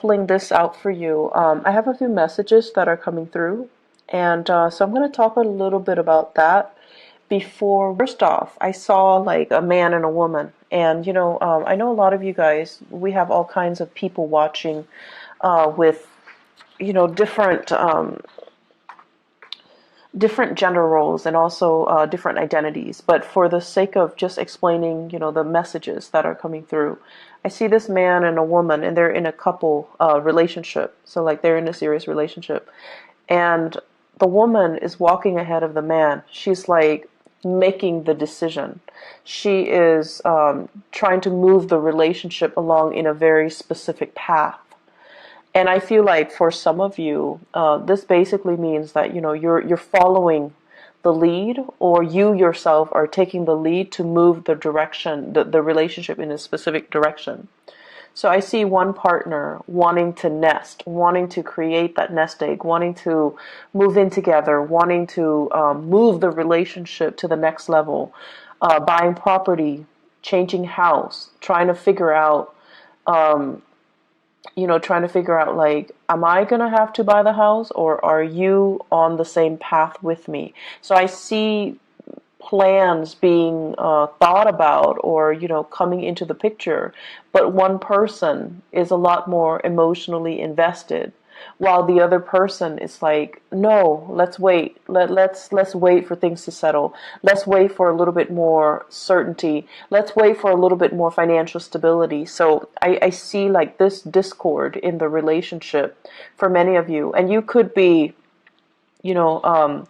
shuffling this out for you, I have a few messages that are coming through, and so I'm going to talk a little bit about that. Before, first off, I saw like a man and a woman, and I know a lot of you guys, we have all kinds of people watching with different gender roles and also different identities. But for the sake of just explaining, the messages that are coming through, I see this man and a woman, and they're in a couple relationship. So like they're in a serious relationship, and the woman is walking ahead of the man. She's like making the decision. She is trying to move the relationship along in a very specific path. And I feel like for some of you, this basically means that you're following the lead, or you yourself are taking the lead to move the direction, the relationship in a specific direction. So I see one partner wanting to nest, wanting to create that nest egg, wanting to move in together, wanting to move the relationship to the next level, buying property, changing house, trying to figure out like, am I going to have to buy the house, or are you on the same path with me? So I see plans being thought about, or, coming into the picture, but one person is a lot more emotionally invested, while the other person is like, no, let's wait. Let's wait for things to settle. Let's wait for a little bit more certainty. Let's wait for a little bit more financial stability. So I see like this discord in the relationship for many of you. And you could be, you know,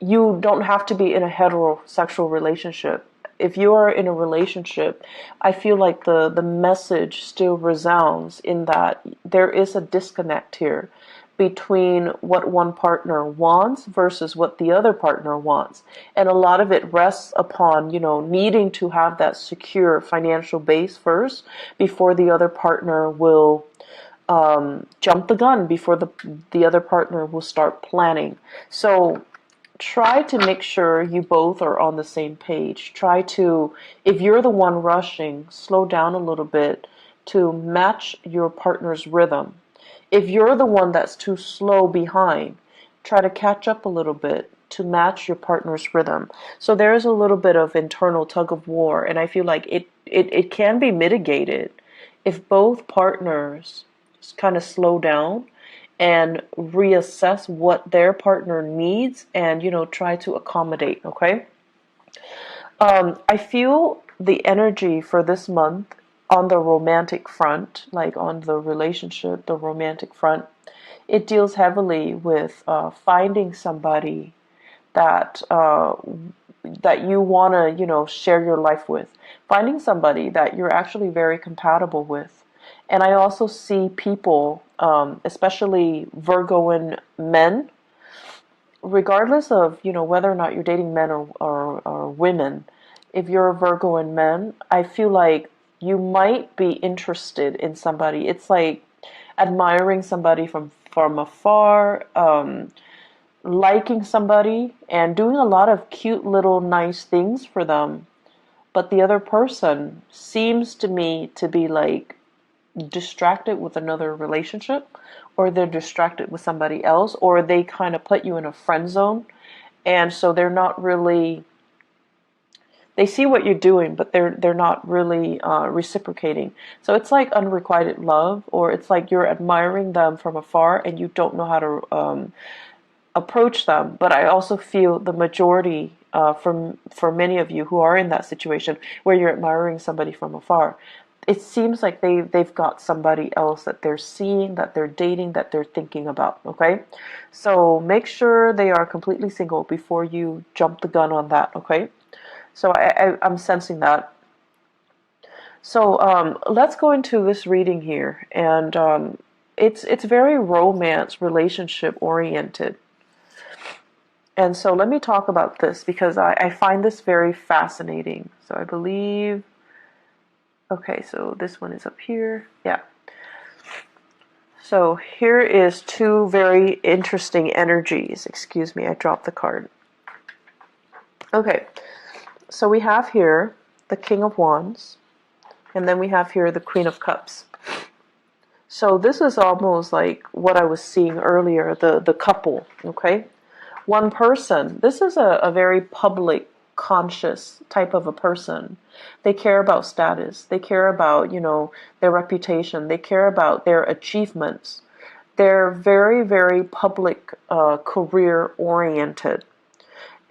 you don't have to be in a heterosexual relationship. If you are in a relationship, I feel like the message still resounds in that there is a disconnect here between what one partner wants versus what the other partner wants. And a lot of it rests upon, needing to have that secure financial base first before the other partner will jump the gun, before the other partner will start planning. So try to make sure you both are on the same page. Try to, if you're the one rushing, slow down a little bit to match your partner's rhythm. If you're the one that's too slow behind, try to catch up a little bit to match your partner's rhythm. So there is a little bit of internal tug of war, and I feel like it can be mitigated if both partners kind of slow down and reassess what their partner needs, and try to accommodate. Okay. I feel the energy for this month on the romantic front, like on the relationship, the romantic front, it deals heavily with finding somebody that that you want to share your life with, finding somebody that you're actually very compatible with. And I also see people, especially Virgoan men, regardless of whether or not you're dating men or women. If you're a Virgoan man, I feel like you might be interested in somebody. It's like admiring somebody from afar, liking somebody and doing a lot of cute little nice things for them. But the other person seems to me to be like distracted with another relationship, or they're distracted with somebody else, or they kind of put you in a friend zone. And so they're not really, they see what you're doing, but they're not really reciprocating. So it's like unrequited love, or it's like you're admiring them from afar and you don't know how to approach them. But I also feel the majority, for many of you who are in that situation where you're admiring somebody from afar, it seems like they've got somebody else that they're seeing, that they're dating, that they're thinking about. Okay, so make sure they are completely single before you jump the gun on that. Okay, so I'm sensing that. So let's go into this reading here, and it's very romance relationship oriented. And so let me talk about this because I find this very fascinating. So I believe, okay, so this one is up here. Yeah. So here is two very interesting energies. Excuse me, I dropped the card. Okay, so we have here the King of Wands, And then we have here the Queen of Cups. So this is almost like what I was seeing earlier, the couple, okay? One person, this is a very public, conscious type of a person. They care about status. They care about, their reputation. They care about their achievements. They're very, very public, career oriented.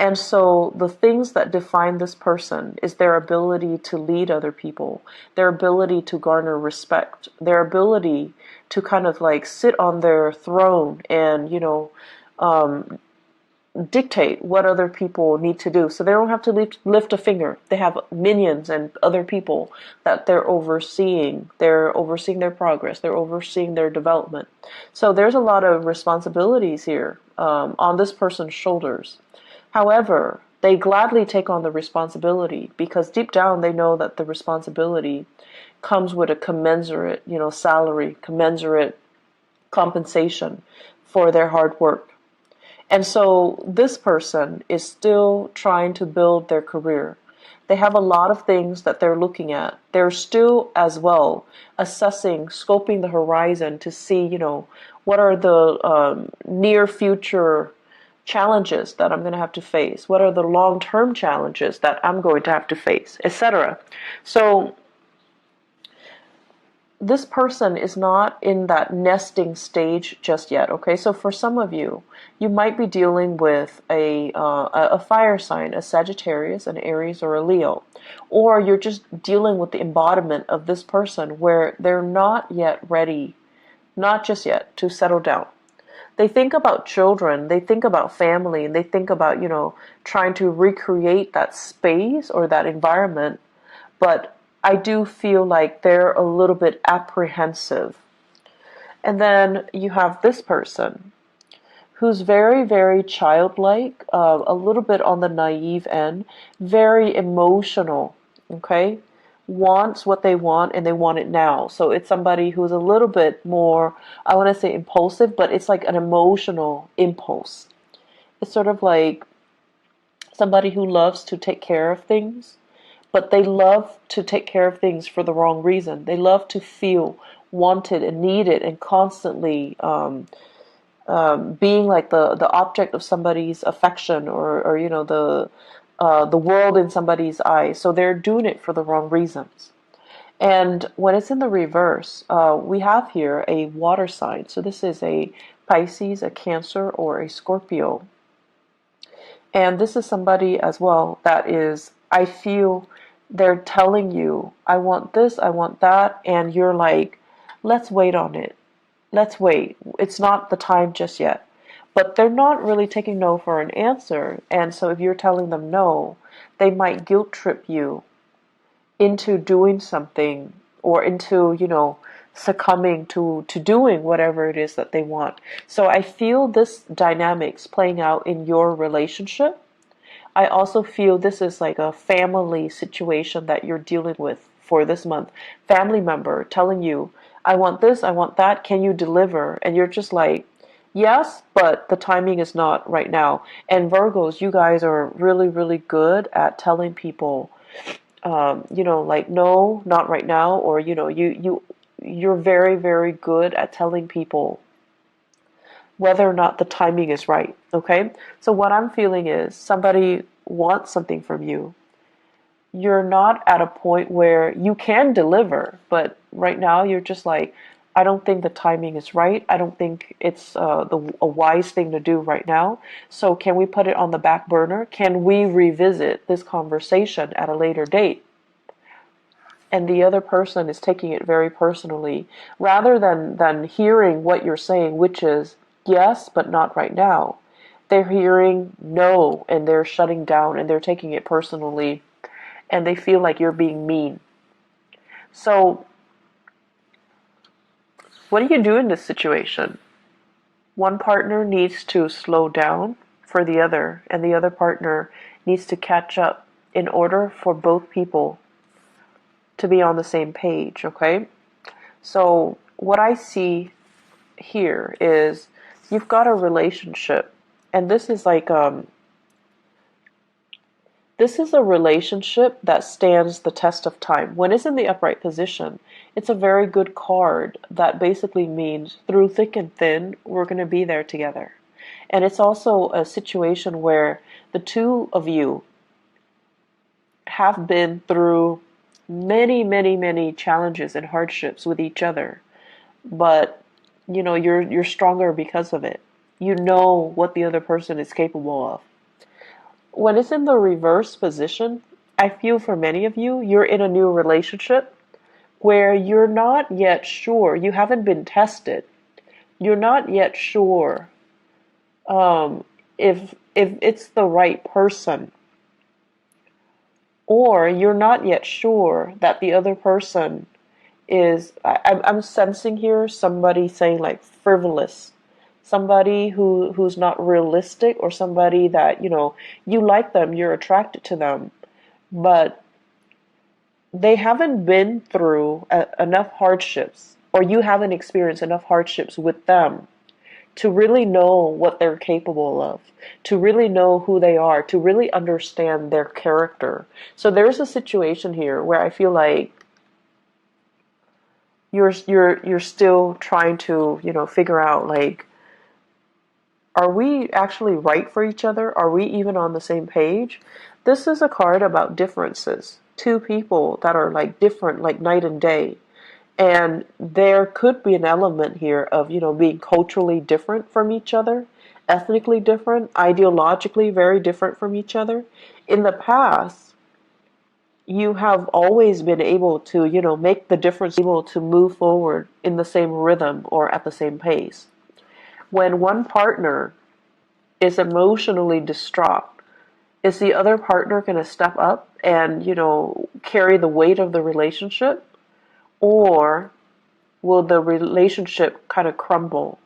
And so the things that define this person is their ability to lead other people, their ability to garner respect, their ability to kind of like sit on their throne and, dictate what other people need to do. So they don't have to lift a finger. They have minions and other people that they're overseeing. They're overseeing their progress. They're overseeing their development. So there's a lot of responsibilities here on this person's shoulders. However, they gladly take on the responsibility because deep down they know that the responsibility comes with a commensurate, salary, commensurate compensation for their hard work. And so this person is still trying to build their career. They have a lot of things that they're looking at. They're still as well assessing, scoping the horizon to see, what are the near future challenges that I'm going to have to face? What are the long-term challenges that I'm going to have to face, etc. So this person is not in that nesting stage just yet, okay? So for some of you, you might be dealing with a fire sign, a Sagittarius, an Aries, or a Leo. Or you're just dealing with the embodiment of this person where they're not yet ready, not just yet, to settle down. They think about children, they think about family, and they think about, trying to recreate that space or that environment. But I do feel like they're a little bit apprehensive. And then you have this person who's very, very childlike, a little bit on the naive end, very emotional, okay? Wants what they want and they want it now. So it's somebody who's a little bit more, I want to say impulsive, but it's like an emotional impulse. It's sort of like somebody who loves to take care of things, but they love to take care of things for the wrong reason. They love to feel wanted and needed and constantly being like the object of somebody's affection or the world in somebody's eyes. So they're doing it for the wrong reasons. And when it's in the reverse, we have here a water sign. So this is a Pisces, a Cancer, or a Scorpio. And this is somebody as well that is, I feel they're telling you, I want this, I want that, and you're like, let's wait on it. Let's wait. It's not the time just yet. But they're not really taking no for an answer. And so if you're telling them no, they might guilt trip you into doing something or into, succumbing to doing whatever it is that they want. So I feel this dynamics playing out in your relationship. I also feel this is like a family situation that you're dealing with for this month. Family member telling you, I want this, I want that, can you deliver? And you're just like, yes, but the timing is not right now. And Virgos, you guys are really, really good at telling people, like, no, not right now. Or, you're very, very good at telling people whether or not the timing is right, okay? So what I'm feeling is somebody wants something from you. You're not at a point where you can deliver, but right now you're just like, I don't think the timing is right. I don't think it's a wise thing to do right now. So can we put it on the back burner? Can we revisit this conversation at a later date? And the other person is taking it very personally, rather than hearing what you're saying, which is yes, but not right now. They're hearing no, and they're shutting down, and they're taking it personally, and they feel like you're being mean. So what do you do in this situation? One partner needs to slow down for the other, and the other partner needs to catch up in order for both people to be on the same page, okay? So what I see here is you've got a relationship, and this is like This is a relationship that stands the test of time. When it's in the upright position, it's a very good card that basically means through thick and thin, we're going to be there together. And it's also a situation where the two of you have been through many, many, many challenges and hardships with each other. But you're stronger because of it. You know what the other person is capable of. When it's in the reverse position, I feel for many of you, you're in a new relationship where you're not yet sure, you haven't been tested. You're not yet sure if it's the right person, or you're not yet sure that the other person is. I'm sensing here somebody saying like frivolous, somebody who's not realistic, or somebody that you like them, you're attracted to them, but they haven't been through enough hardships, or you haven't experienced enough hardships with them to really know what they're capable of, to really know who they are, to really understand their character. So there's a situation here where I feel like you're still trying to figure out, like, are we actually right for each other? Are we even on the same page? This is a card about differences. Two people that are like different, like night and day. And there could be an element here of, being culturally different from each other, ethnically different, ideologically very different from each other. In the past, you have always been able to, make the difference, able to move forward in the same rhythm or at the same pace. When one partner is emotionally distraught, is the other partner going to step up and, carry the weight of the relationship? Or will the relationship kind of crumble?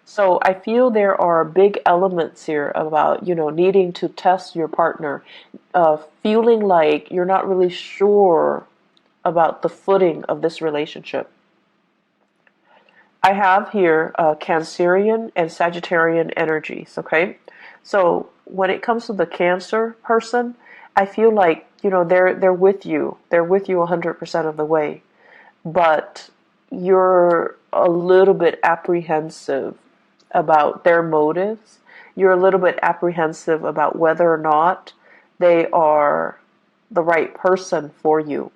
So I feel there are big elements here about, needing to test your partner, feeling like you're not really sure about the footing of this relationship. I have here Cancerian and Sagittarian energies, okay? So when it comes to the Cancer person, I feel like, they're with you. They're with you 100% of the way. But you're a little bit apprehensive about their motives. You're a little bit apprehensive about whether or not they are the right person for you.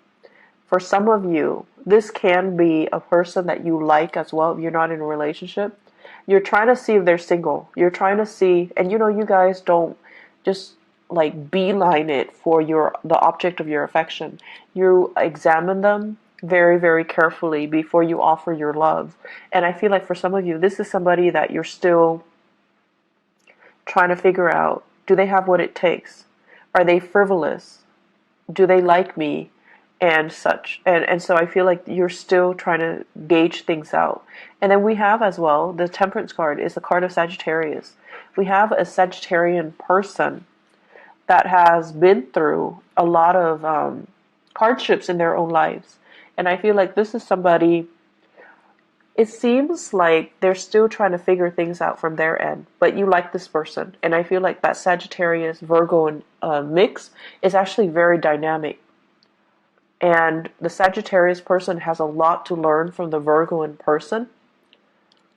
For some of you, this can be a person that you like as well if you're not in a relationship. You're trying to see if they're single. You're trying to see, and you guys don't just like beeline it for the object of your affection. You examine them very, very carefully before you offer your love. And I feel like for some of you, this is somebody that you're still trying to figure out, do they have what it takes? Are they frivolous? Do they like me? And such. And so I feel like you're still trying to gauge things out. And then we have as well, the Temperance card is a card of Sagittarius. We have a Sagittarian person that has been through a lot of hardships in their own lives. And I feel like this is somebody, it seems like they're still trying to figure things out from their end, but you like this person. And I feel like that Sagittarius Virgo mix is actually very dynamic. And the Sagittarius person has a lot to learn from the Virgoan person.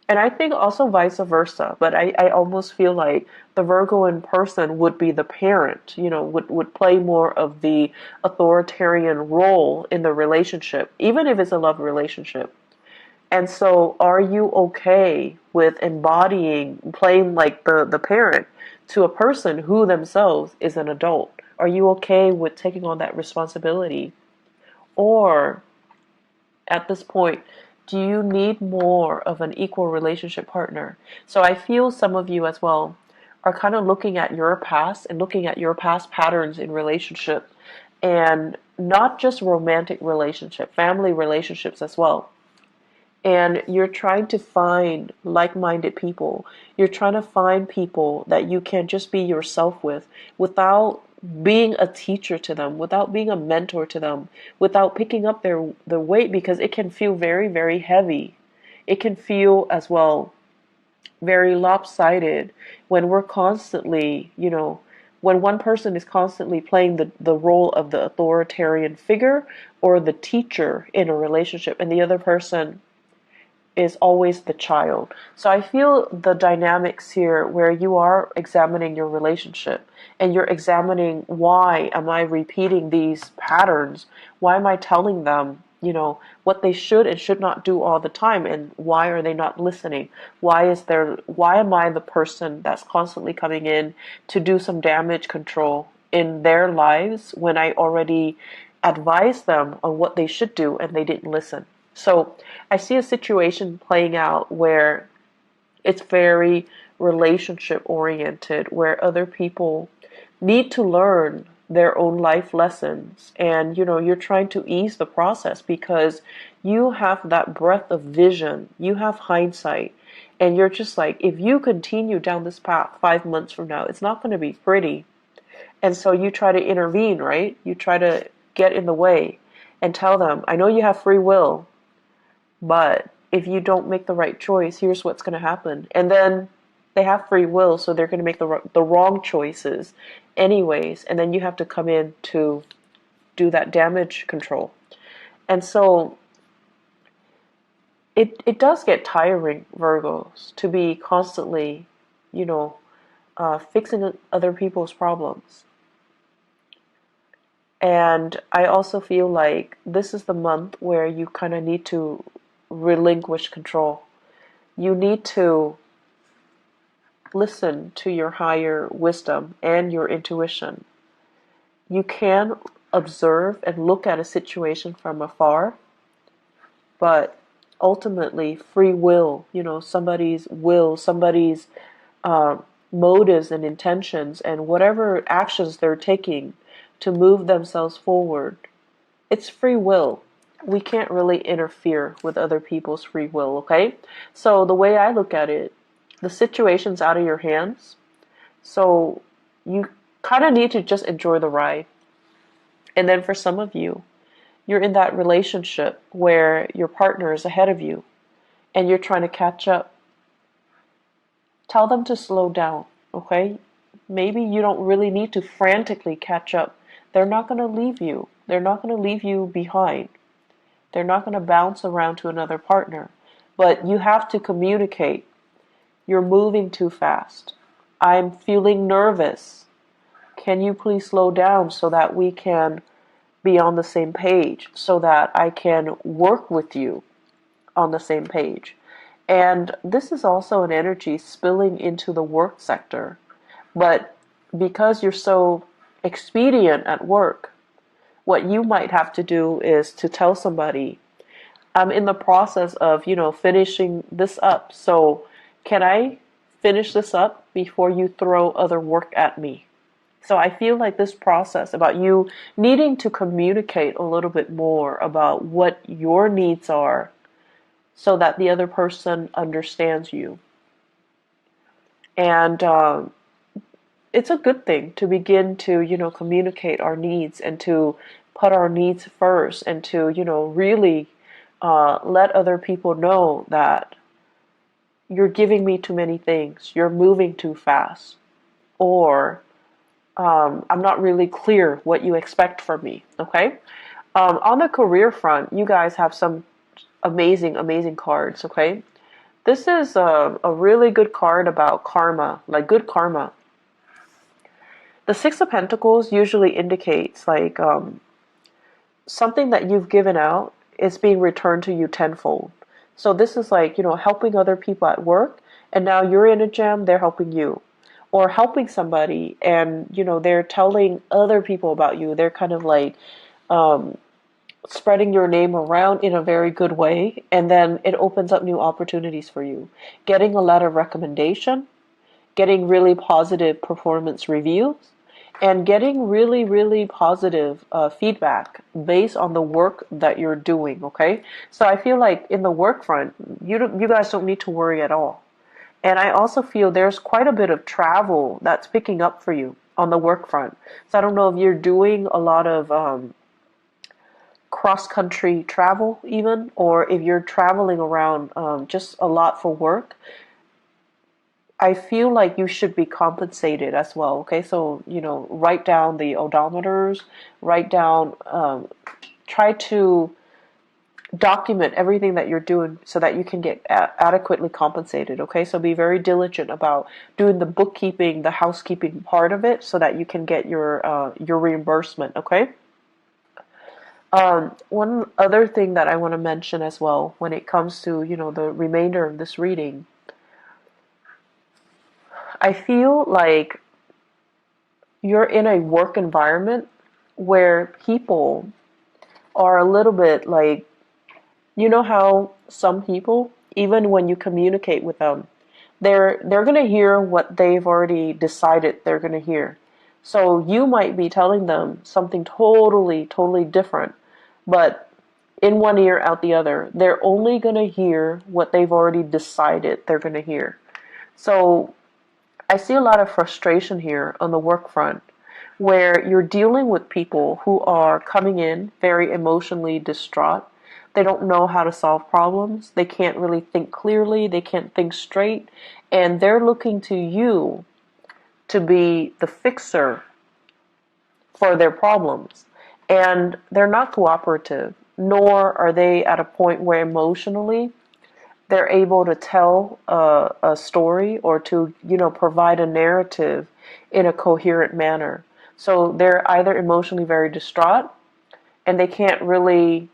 And I think also vice versa. But I almost feel like the Virgoan person would be the parent, would play more of the authoritarian role in the relationship, even if it's a love relationship. And so are you okay with playing like the parent to a person who themselves is an adult? Are you okay with taking on that responsibility? Or at this point, do you need more of an equal relationship partner? So I feel some of you as well are kind of looking at your past and looking at your past patterns in relationship, and not just romantic relationship, family relationships as well. And you're trying to find like-minded people. You're trying to find people that you can just be yourself with without being a teacher to them, without being a mentor to them, without picking up their weight, because it can feel very, very heavy. It can feel as well very lopsided when we're constantly, when one person is constantly playing the role of the authoritarian figure or the teacher in a relationship, and the other person is always the child. So I feel the dynamics here where you are examining your relationship and you're examining, why am I repeating these patterns? Why am I telling them, what they should and should not do all the time, and why are they not listening? Why am I the person that's constantly coming in to do some damage control in their lives when I already advised them on what they should do and they didn't listen? So I see a situation playing out where it's very relationship oriented, where other people need to learn their own life lessons, and you're trying to ease the process because you have that breadth of vision, you have hindsight, and you're just like, if you continue down this path 5 months from now, it's not going to be pretty. And so you try to intervene, right? You try to get in the way and tell them, I know you have free will, but if you don't make the right choice, here's what's going to happen. And then they have free will, so they're going to make the wrong choices anyways. And then you have to come in to do that damage control. And so it does get tiring, Virgos, to be constantly, fixing other people's problems. And I also feel like this is the month where you kind of need to relinquish control. You need to listen to your higher wisdom and your intuition. You can observe and look at a situation from afar, but ultimately free will, somebody's motives and intentions and whatever actions they're taking to move themselves forward, it's free will. We can't really interfere with other people's free will, okay? So the way I look at it, the situation's out of your hands, so you kind of need to just enjoy the ride. And then for some of you, you're in that relationship where your partner is ahead of you and you're trying to catch up. Tell them to slow down, okay? Maybe you don't really need to frantically catch up. They're not going to leave you. They're not going to leave you behind. They're not going to bounce around to another partner. But you have to communicate. You're moving too fast. I'm feeling nervous. Can you please slow down so that we can be on the same page, so that I can work with you on the same page? And this is also an energy spilling into the work sector. But because you're so expedient at work, what you might have to do is to tell somebody, I'm in the process of, finishing this up. So can I finish this up before you throw other work at me? So I feel like this process about you needing to communicate a little bit more about what your needs are so that the other person understands you. And it's a good thing to begin to, communicate our needs and to put our needs first and to, really let other people know that you're giving me too many things, you're moving too fast, or I'm not really clear what you expect from me, okay? On the career front, you guys have some amazing, amazing cards, okay? This is a really good card about karma, like good karma. The Six of Pentacles usually indicates like something that you've given out is being returned to you tenfold. So this is like, helping other people at work, and now you're in a jam, they're helping you. Or helping somebody and, they're telling other people about you. They're kind of like spreading your name around in a very good way, and then it opens up new opportunities for you. Getting a letter of recommendation, getting really positive performance reviews, and getting really, really positive feedback based on the work that you're doing, okay? So I feel like in the work front, you guys don't need to worry at all. And I also feel there's quite a bit of travel that's picking up for you on the work front. So I don't know if you're doing a lot of cross-country travel even, or if you're traveling around just a lot for work. I feel like you should be compensated as well. Okay, so write down the odometers, write down, try to document everything that you're doing so that you can get adequately compensated. Okay, so be very diligent about doing the bookkeeping, the housekeeping part of it, so that you can get your reimbursement. Okay. One other thing that I want to mention as well when it comes to the remainder of this reading, I feel like you're in a work environment where people are a little bit like, how some people, even when you communicate with them, they're going to hear what they've already decided they're going to hear. So you might be telling them something totally different, but in one ear out the other. They're only going to hear what they've already decided they're going to hear. So I see a lot of frustration here on the work front, where you're dealing with people who are coming in very emotionally distraught. They don't know how to solve problems. They can't really think clearly. They can't think straight. And they're looking to you to be the fixer for their problems. And they're not cooperative, nor are they at a point where emotionally they're able to tell a story or to, provide a narrative in a coherent manner. So they're either emotionally very distraught and they can't really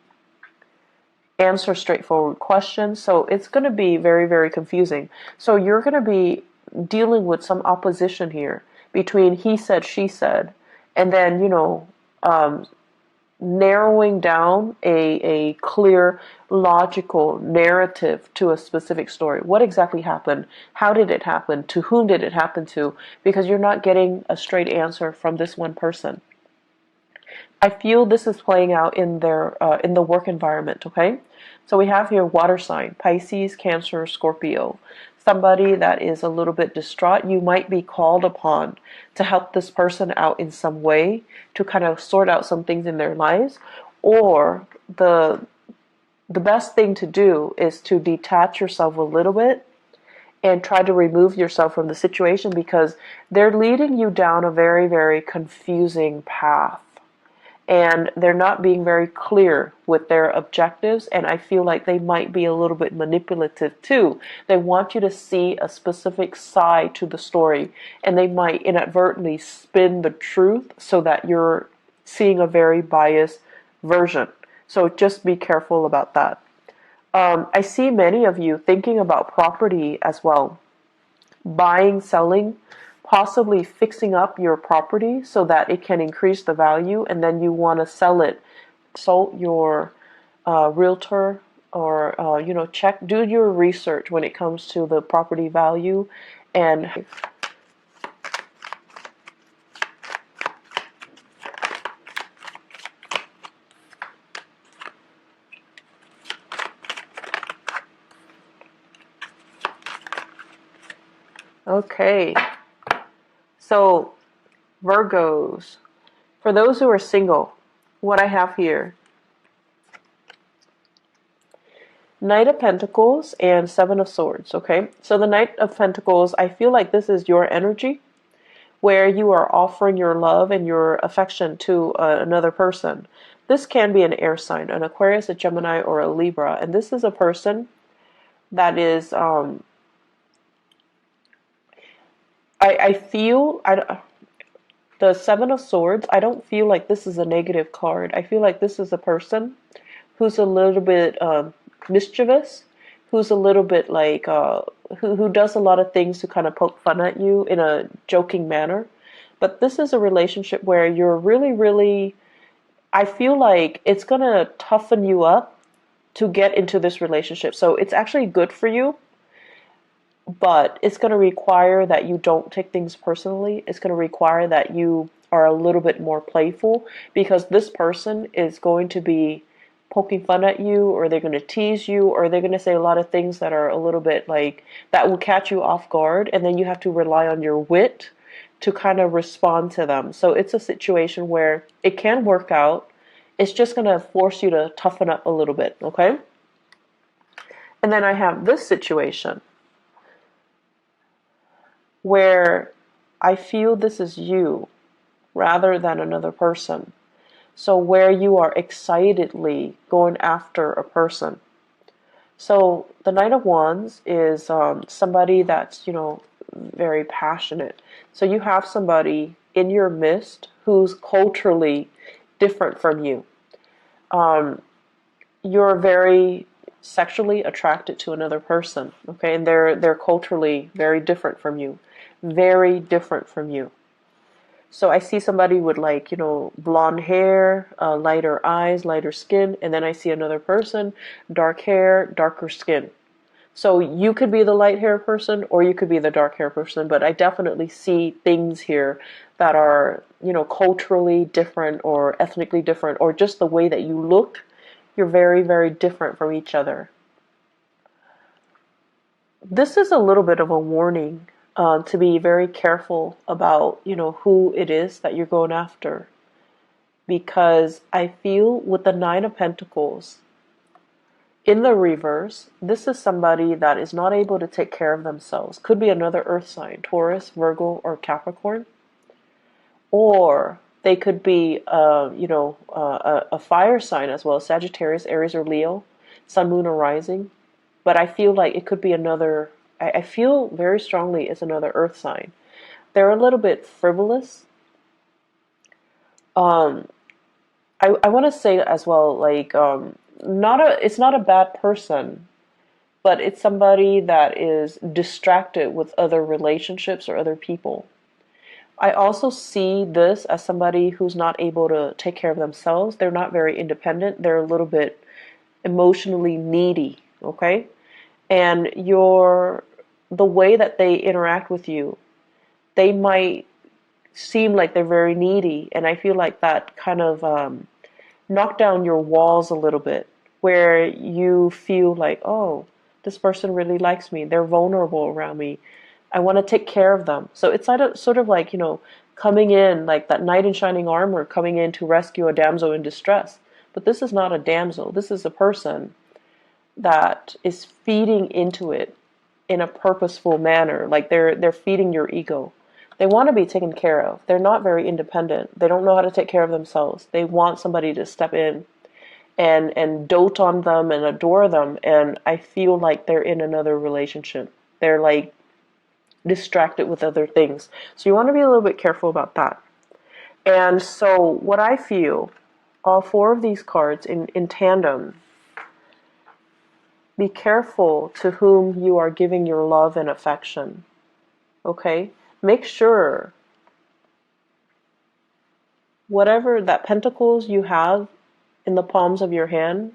answer straightforward questions. So it's going to be very confusing. So you're going to be dealing with some opposition here between he said, she said, and then, narrowing down a clear, logical narrative to a specific story. What exactly happened? How did it happen? To whom did it happen to? Because you're not getting a straight answer from this one person. I feel this is playing out in the work environment. Okay, so we have here water sign: Pisces, Cancer, Scorpio. Somebody that is a little bit distraught. You might be called upon to help this person out in some way, to kind of sort out some things in their lives, or the best thing to do is to detach yourself a little bit and try to remove yourself from the situation, because they're leading you down a very confusing path. And they're not being very clear with their objectives, and I feel like they might be a little bit manipulative too. They want you to see a specific side to the story, and they might inadvertently spin the truth so that you're seeing a very biased version. So just be careful about that. I see many of you thinking about property as well. Buying, selling, possibly fixing up your property so that it can increase the value, and then you want to sell it. Consult your realtor, or do your research when it comes to the property value. And okay, so Virgos, for those who are single, what I have here: Knight of Pentacles and Seven of Swords. Okay, so the Knight of Pentacles, I feel like this is your energy, where you are offering your love and your affection to another person. This can be an air sign, an Aquarius, a Gemini, or a Libra, and this is a person that is I feel the Seven of Swords, I don't feel like this is a negative card. I feel like this is a person who's a little bit mischievous, who's a little bit like who does a lot of things to kind of poke fun at you in a joking manner. But this is a relationship where you're really, I feel like it's gonna toughen you up to get into this relationship. So it's actually good for you, but it's going to require that you don't take things personally. It's going to require that you are a little bit more playful, because this person is going to be poking fun at you, or they're going to tease you, or they're going to say a lot of things that are a little bit like that will catch you off guard, and then you have to rely on your wit to kind of respond to them. So it's a situation where it can work out. It's just going to force you to toughen up a little bit, okay? And then I have this situation: where I feel this is you rather than another person. So where you are excitedly going after a person. So the Knight of Wands is somebody that's, very passionate. So you have somebody in your midst who's culturally different from you. You're very sexually attracted to another person, okay? And they're culturally very different from you. Very different from you. So I see somebody with like, blonde hair, lighter eyes, lighter skin, and then I see another person, dark hair, darker skin. So you could be the light hair person or you could be the dark hair person, but I definitely see things here that are, culturally different or ethnically different, or just the way that you look, you're very, very different from each other. This is a little bit of a warning to be very careful about, who it is that you're going after. Because I feel with the Nine of Pentacles, in the reverse, this is somebody that is not able to take care of themselves. Could be another earth sign, Taurus, Virgo, or Capricorn. Or they could be, a fire sign as well, Sagittarius, Aries, or Leo, Sun, Moon, or Rising. But I feel like it could be another, I feel very strongly it's another earth sign. They're a little bit frivolous. I want to say as well, like, it's not a bad person, but it's somebody that is distracted with other relationships or other people. I also see this as somebody who's not able to take care of themselves. They're not very independent. They're a little bit emotionally needy, okay? And the way that they interact with you, they might seem like they're very needy, and I feel like that kind of knock down your walls a little bit, where you feel like, oh, this person really likes me, they're vulnerable around me, I want to take care of them. So it's sort of like, coming in like that knight in shining armor, coming in to rescue a damsel in distress. But this is not a damsel, this is a person that is feeding into it in a purposeful manner. Like they're feeding your ego. They want to be taken care of. They're not very independent. They don't know how to take care of themselves. They want somebody to step in and dote on them and adore them. And I feel like they're in another relationship. They're like distracted with other things. So you want to be a little bit careful about that. And so what I feel, all four of these cards in tandem, be careful to whom you are giving your love and affection. Okay? Make sure whatever that pentacles you have in the palms of your hand,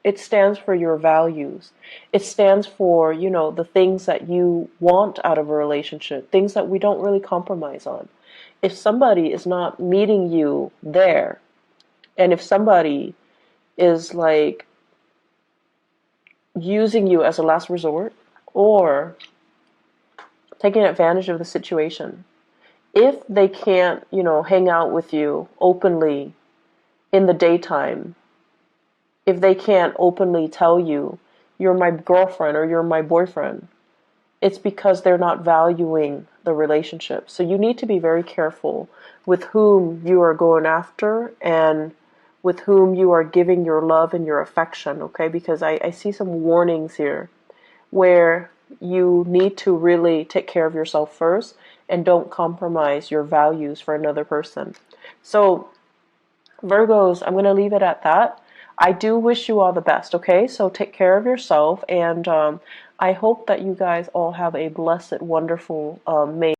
it stands for your values. It stands for, the things that you want out of a relationship, things that we don't really compromise on. If somebody is not meeting you there, and if somebody is like using you as a last resort or taking advantage of the situation, if they can't, hang out with you openly in the daytime, if they can't openly tell you, you're my girlfriend or you're my boyfriend, it's because they're not valuing the relationship. So you need to be very careful with whom you are going after and with whom you are giving your love and your affection, okay? Because I see some warnings here where you need to really take care of yourself first and don't compromise your values for another person. So Virgos, I'm going to leave it at that. I do wish you all the best, okay? So take care of yourself, and I hope that you guys all have a blessed, wonderful May